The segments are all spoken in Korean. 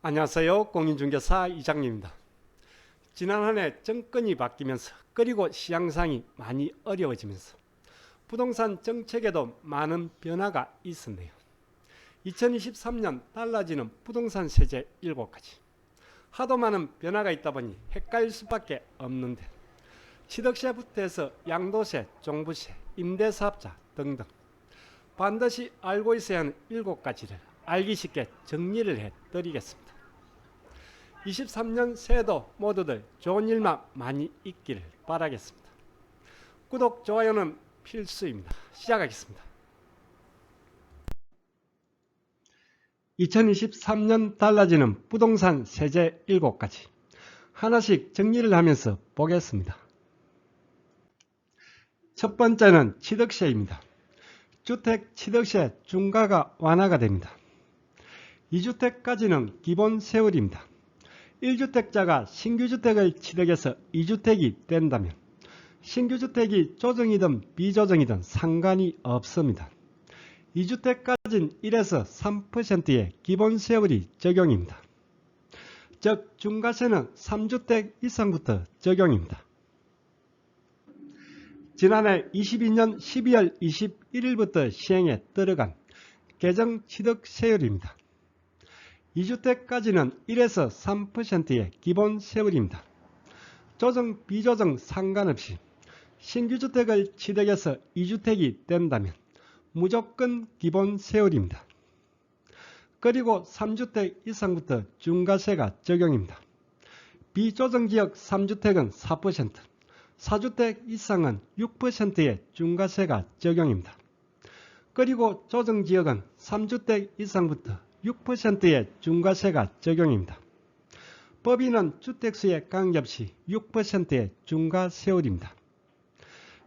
안녕하세요. 공인중개사 이장님입니다. 지난 한 해 정권이 바뀌면서 그리고 시장상이 많이 어려워지면서 부동산 정책에도 많은 변화가 있었네요. 2023년 달라지는 부동산 세제 7가지. 하도 많은 변화가 있다 보니 헷갈릴 수밖에 없는데 취득세부터 해서 양도세, 종부세, 임대사업자 등등 반드시 알고 있어야 하는 7가지를 알기 쉽게 정리를 해드리겠습니다. 23년 새해도 모두들 좋은 일만 많이 있기를 바라겠습니다. 구독, 좋아요는 필수입니다. 시작하겠습니다. 2023년 달라지는 부동산 세제 7가지. 하나씩 정리를 하면서 보겠습니다. 첫 번째는 취득세입니다. 주택 취득세 중과가 완화가 됩니다. 2주택까지는 기본 세율입니다. 1주택자가 신규주택을 취득해서 2주택이 된다면 신규주택이 조정이든 비조정이든 상관이 없습니다. 2주택까지는 1에서 3%의 기본세율이 적용입니다. 즉 중과세는 3주택 이상부터 적용입니다. 지난해 22년 12월 21일부터 시행에 들어간 개정취득세율입니다. 2주택까지는 1에서 3%의 기본세율입니다. 조정, 비조정 상관없이 신규주택을 취득해서 2주택이 된다면 무조건 기본세율입니다. 그리고 3주택 이상부터 중과세가 적용입니다. 비조정지역 3주택은 4%, 4주택 이상은 6%의 중과세가 적용입니다. 그리고 조정지역은 3주택 이상부터 6%의 중과세가 적용입니다. 법인은 주택수에 관계없이 6%의 중과세율입니다.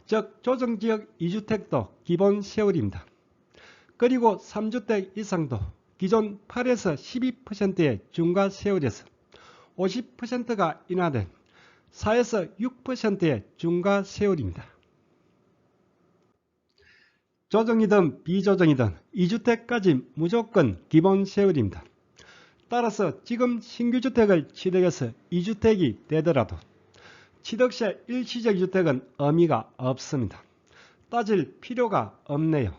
즉 조정지역 2주택도 기본세율입니다. 그리고 3주택 이상도 기존 8에서 12%의 중과세율에서 50%가 인하된 4에서 6%의 중과세율입니다. 조정이든 비조정이든 2주택까지 무조건 기본세율입니다. 따라서 지금 신규주택을 취득해서 2주택이 되더라도 취득세 일시적 주택은 의미가 없습니다. 따질 필요가 없네요.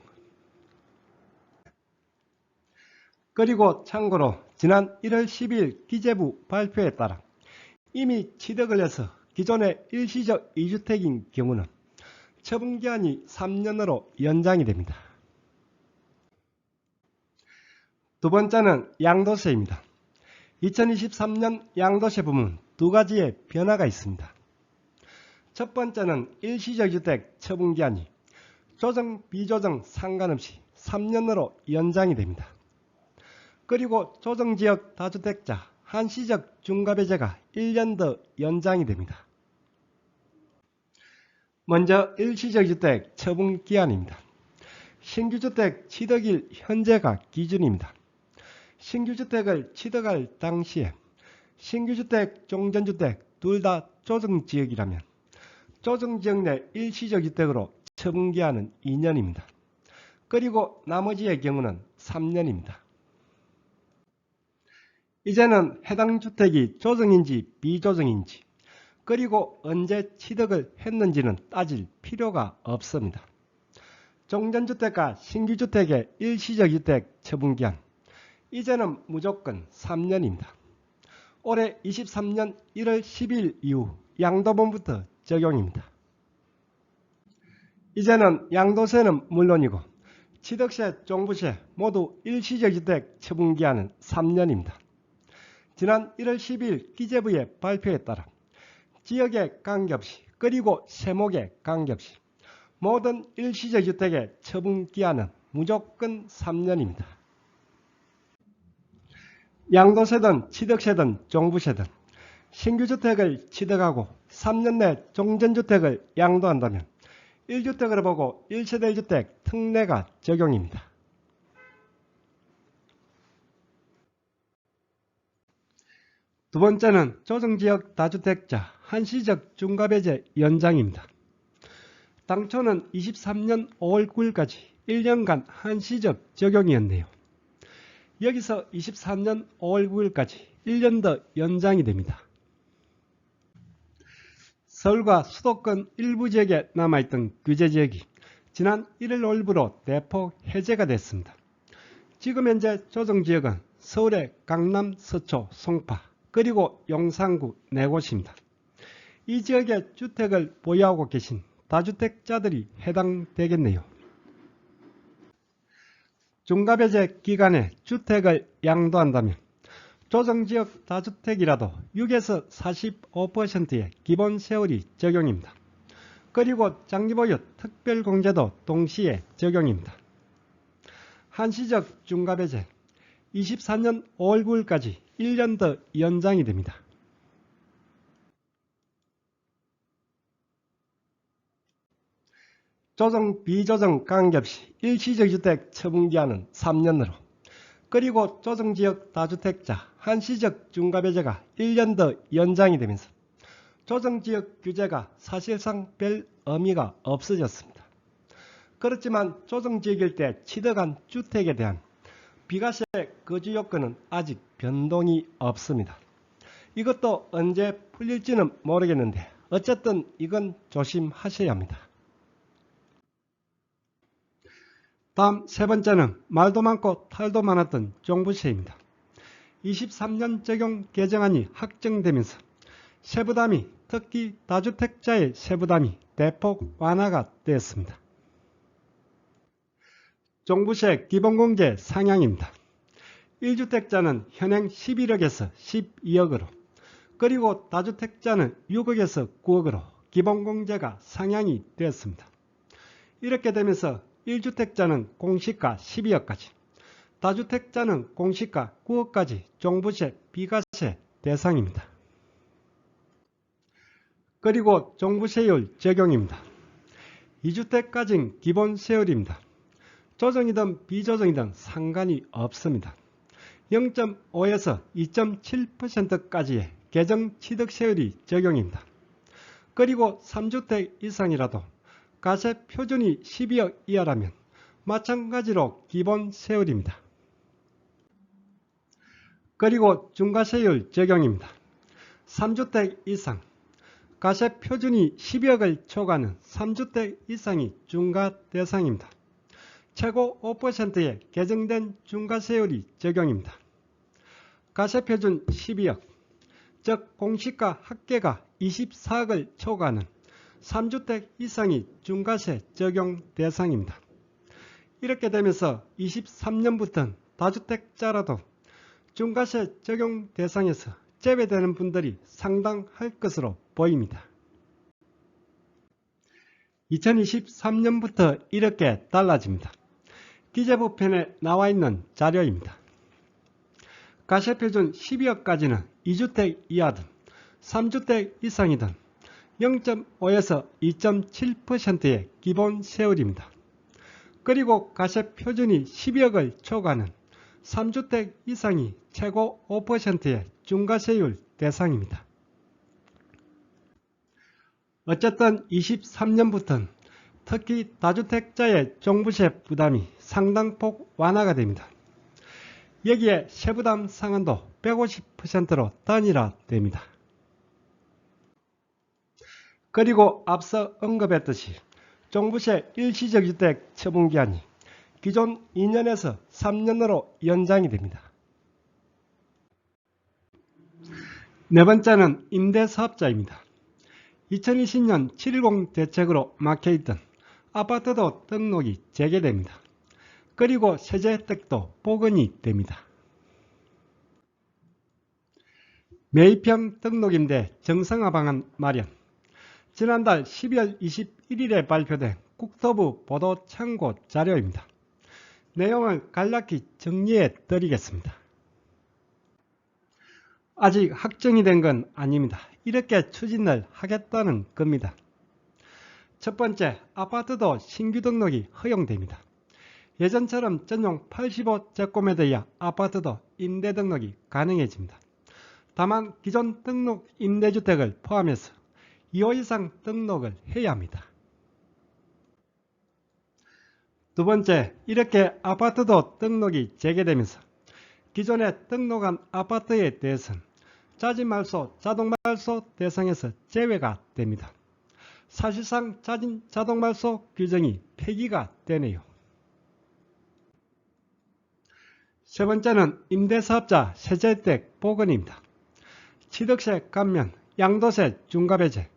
그리고 참고로 지난 1월 10일 기재부 발표에 따라 이미 취득을 해서 기존의 일시적 2주택인 경우는 처분기한이 3년으로 연장이 됩니다. 두 번째는 양도세입니다. 2023년 양도세 부문 두 가지의 변화가 있습니다. 첫 번째는 일시적 주택 처분기한이 조정, 비조정 상관없이 3년으로 연장이 됩니다. 그리고 조정지역 다주택자 한시적 중과배제가 1년 더 연장이 됩니다. 먼저 일시적 주택 처분기한입니다. 신규주택 취득일 현재가 기준입니다. 신규주택을 취득할 당시에 신규주택, 종전주택 둘 다 조정지역이라면 조정지역 내 일시적 주택으로 처분기한은 2년입니다. 그리고 나머지의 경우는 3년입니다. 이제는 해당 주택이 조정인지 비조정인지 그리고 언제 취득을 했는지는 따질 필요가 없습니다. 종전주택과 신규주택의 일시적 주택 처분기한 이제는 무조건 3년입니다. 올해 23년 1월 10일 이후 양도분부터 적용입니다. 이제는 양도세는 물론이고 취득세, 종부세 모두 일시적 주택 처분기한은 3년입니다. 지난 1월 10일 기재부의 발표에 따라 지역에 관계없이 그리고 세목에 관계없이 모든 일시적 주택의 처분기한은 무조건 3년입니다. 양도세든 취득세든 종부세든 신규주택을 취득하고 3년 내 종전주택을 양도한다면 1주택으로 보고 1세대 1주택 특례가 적용입니다. 두 번째는 조정지역 다주택자 한시적 중과배제 연장입니다. 당초는 23년 5월 9일까지 1년간 한시적 적용이었네요. 여기서 23년 5월 9일까지 1년 더 연장이 됩니다. 서울과 수도권 일부 지역에 남아있던 규제지역이 지난 1일 5일부로 대폭 해제가 됐습니다. 지금 현재 조정지역은 서울의 강남, 서초, 송파, 그리고 용산구 4곳입니다. 이 지역에 주택을 보유하고 계신 다주택자들이 해당되겠네요. 중과배제 기간에 주택을 양도한다면 조정지역 다주택이라도 6에서 45%의 기본세율이 적용입니다. 그리고 장기보유 특별공제도 동시에 적용입니다. 한시적 중과배제 24년 5월 9일까지 1년 더 연장이 됩니다. 조정 비조정 관계없이 일시적 주택 처분기한은 3년으로, 그리고 조정지역 다주택자 한시적 중과배제가 1년 더 연장이 되면서 조정지역 규제가 사실상 별 의미가 없어졌습니다. 그렇지만 조정지역일 때 취득한 주택에 대한 비과세 거주 요건은 아직 변동이 없습니다. 이것도 언제 풀릴지는 모르겠는데 어쨌든 이건 조심하셔야 합니다. 다음 세 번째는 말도 많고 탈도 많았던 종부세입니다. 23년 적용 개정안이 확정되면서 세부담이, 특히 다주택자의 세부담이 대폭 완화가 되었습니다. 종부세 기본공제 상향입니다. 1주택자는 현행 11억에서 12억으로, 그리고 다주택자는 6억에서 9억으로 기본공제가 상향이 되었습니다. 이렇게 되면서 1주택자는 공시가 12억까지, 다주택자는 공시가 9억까지 종부세 비과세 대상입니다. 그리고 종부세율 적용입니다. 2주택까지는 기본세율입니다. 조정이든 비조정이든 상관이 없습니다. 0.5에서 2.7%까지의 개정취득세율이 적용입니다. 그리고 3주택 이상이라도 가세 표준이 12억 이하라면 마찬가지로 기본세율입니다. 그리고 중과세율 적용입니다. 3주택 이상, 가세 표준이 12억을 초과하는 3주택 이상이 중과 대상입니다. 최고 5%의 개정된 중과세율이 적용입니다. 가세표준 12억, 즉 공시가 합계가 24억을 초과하는 3주택 이상이 중과세 적용 대상입니다. 이렇게 되면서 23년부터는 다주택자라도 중과세 적용 대상에서 제외되는 분들이 상당할 것으로 보입니다. 2023년부터 이렇게 달라집니다. 기재부 편에 나와 있는 자료입니다. 가세표준 12억까지는 2주택 이하든 3주택 이상이든 0.5에서 2.7%의 기본세율입니다. 그리고 가세표준이 12억을 초과하는 3주택 이상이 최고 5%의 중과세율 대상입니다. 어쨌든 23년부터는 특히 다주택자의 종부세 부담이 상당폭 완화가 됩니다. 여기에 세부담 상한도 150%로 단일화됩니다. 그리고 앞서 언급했듯이 종부세 일시적 주택 처분기한이 기존 2년에서 3년으로 연장이 됩니다. 네 번째는 임대사업자입니다. 2020년 7.10 대책으로 막혀있던 아파트도 등록이 재개됩니다. 그리고 세제 혜택도 복원이 됩니다. 매입형 등록임대 정상화 방안 마련. 지난달 12월 21일에 발표된 국토부 보도 참고 자료입니다. 내용을 간략히 정리해 드리겠습니다. 아직 확정이 된 건 아닙니다. 이렇게 추진을 하겠다는 겁니다. 첫 번째, 아파트도 신규 등록이 허용됩니다. 예전처럼 전용 85제곱미터의 아파트도 임대 등록이 가능해집니다. 다만 기존 등록 임대주택을 포함해서 2호 이상 등록을 해야 합니다. 두 번째, 이렇게 아파트도 등록이 재개되면서 기존에 등록한 아파트에 대해서는 자진말소, 자동말소 대상에서 제외가 됩니다. 사실상 자동말소 규정이 폐기가 되네요. 세 번째는 임대사업자 세제혜택 복원입니다. 취득세 감면, 양도세 중과배제,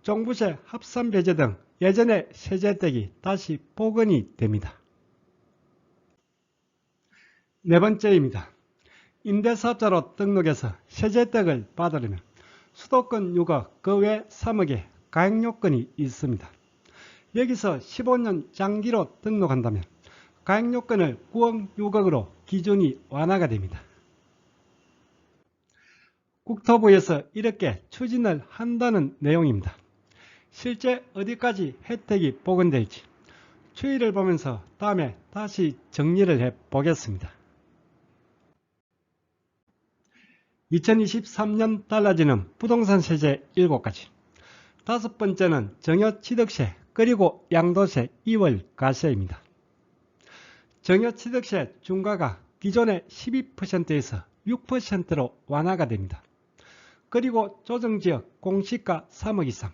종부세 합산배제 등 예전의 세제혜택이 다시 복원이 됩니다. 네 번째입니다. 임대사업자로 등록해서 세제혜택을 받으려면 수도권 6억, 그 외 3억의 가액요건이 있습니다. 여기서 15년 장기로 등록한다면 가액요건을 9억, 6억으로 기준이 완화가 됩니다. 국토부에서 이렇게 추진을 한다는 내용입니다. 실제 어디까지 혜택이 복원될지 추이를 보면서 다음에 다시 정리를 해 보겠습니다. 2023년 달라지는 부동산 세제 7가지. 다섯 번째는 증여취득세 그리고 양도세 2월 과세입니다. 증여취득세 중과가 기존의 12%에서 6%로 완화가 됩니다. 그리고 조정지역 공시가 3억 이상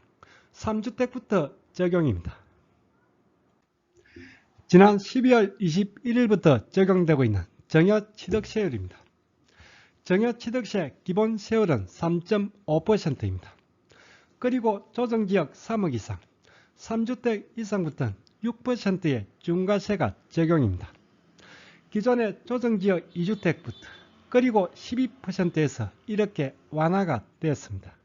3주택부터 적용입니다. 지난 12월 21일부터 적용되고 있는 증여취득세율입니다. 증여취득세 기본세율은 3.5%입니다. 그리고 조정지역 3억 이상 3주택 이상부터는 6%의 중과세가 적용입니다. 기존의 조정지역 2주택부터 그리고 12%에서 이렇게 완화가 되었습니다.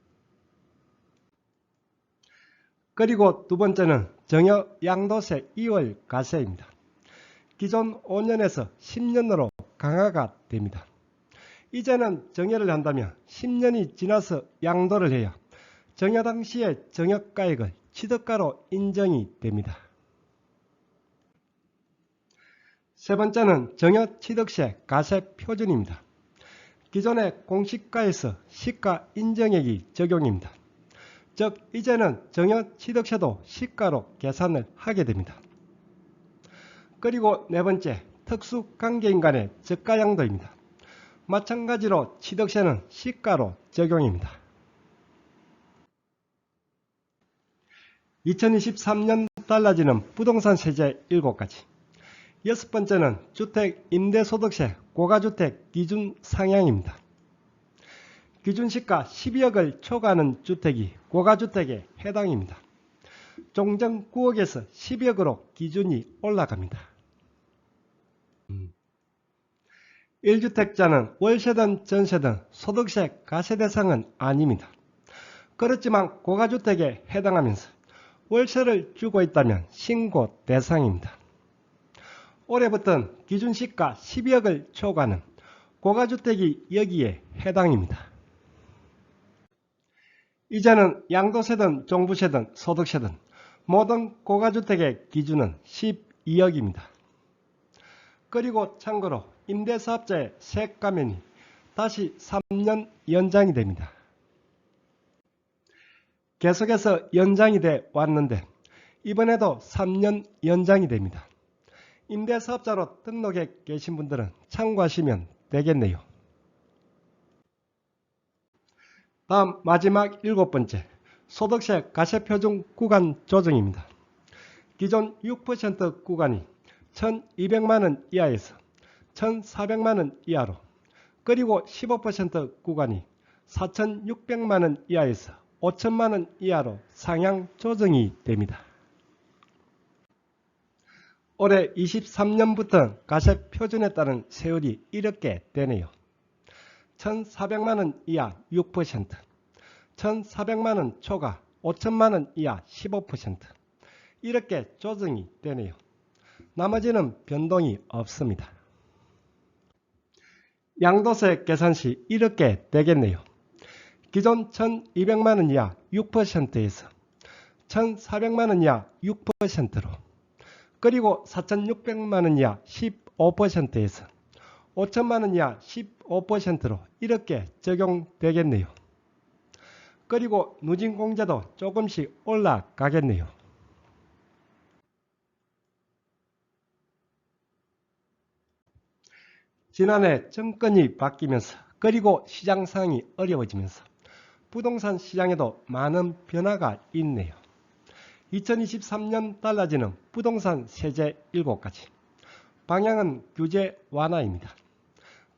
그리고 두 번째는 증여 양도세 2월 과세입니다. 기존 5년에서 10년으로 강화가 됩니다. 이제는 증여를 한다면 10년이 지나서 양도를 해야 증여 당시의 증여가액을 취득가로 인정이 됩니다. 세 번째는 증여취득세 과세 표준입니다. 기존의 공시가에서 시가 인정액이 적용입니다. 즉 이제는 증여취득세도 시가로 계산을 하게 됩니다. 그리고 네 번째, 특수관계인 간의 저가양도입니다. 마찬가지로 취득세는 시가로 적용입니다. 2023년 달라지는 부동산 세제 7가지. 여섯 번째는 주택 임대소득세 고가주택 기준 상향입니다. 기준시가 12억을 초과하는 주택이 고가주택에 해당입니다. 종전 9억에서 12억으로 기준이 올라갑니다. 1주택자는 월세든 전세든 소득세 과세 대상은 아닙니다. 그렇지만 고가주택에 해당하면서 월세를 주고 있다면 신고 대상입니다. 올해부터는 기준시가 12억을 초과하는 고가주택이 여기에 해당입니다. 이제는 양도세든 종부세든 소득세든 모든 고가주택의 기준은 12억입니다. 그리고 참고로 임대사업자의 세가면이 다시 3년 연장이 됩니다. 계속해서 연장이 돼 왔는데 이번에도 3년 연장이 됩니다. 임대사업자로 등록해 계신 분들은 참고하시면 되겠네요. 다음 마지막 7번째, 소득세 과세표준 구간 조정입니다. 기존 6% 구간이 1200만원 이하에서 1400만원 이하로, 그리고 15% 구간이 4600만원 이하에서 5000만원 이하로 상향 조정이 됩니다. 올해 23년부터 과세 표준에 따른 세율이 이렇게 되네요. 1400만원 이하 6%, 1400만원 초과 5000만원 이하 15%, 이렇게 조정이 되네요. 나머지는 변동이 없습니다. 양도세 계산 시 이렇게 되겠네요. 기존 1200만원 이하 6%에서 1400만원 이하 6%로, 그리고 4600만원 이하 15%에서 5000만원 이하 15%로 이렇게 적용되겠네요. 그리고 누진공제도 조금씩 올라가겠네요. 지난해 정권이 바뀌면서 그리고 시장 상황이 어려워지면서 부동산 시장에도 많은 변화가 있네요. 2023년 달라지는 부동산 세제 7가지. 방향은 규제 완화입니다.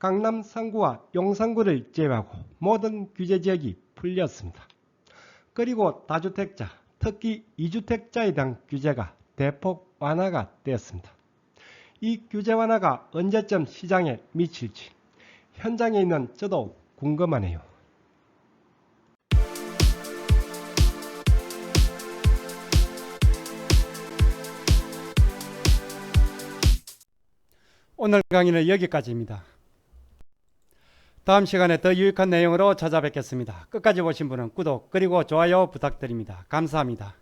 강남 3구와 용산구를 제외하고 모든 규제 지역이 풀렸습니다. 그리고 다주택자, 특히 2주택자에 대한 규제가 대폭 완화가 되었습니다. 이 규제 완화가 언제쯤 시장에 미칠지 현장에 있는 저도 궁금하네요. 오늘 강의는 여기까지입니다. 다음 시간에 더 유익한 내용으로 찾아뵙겠습니다. 끝까지 보신 분은 구독 그리고 좋아요 부탁드립니다. 감사합니다.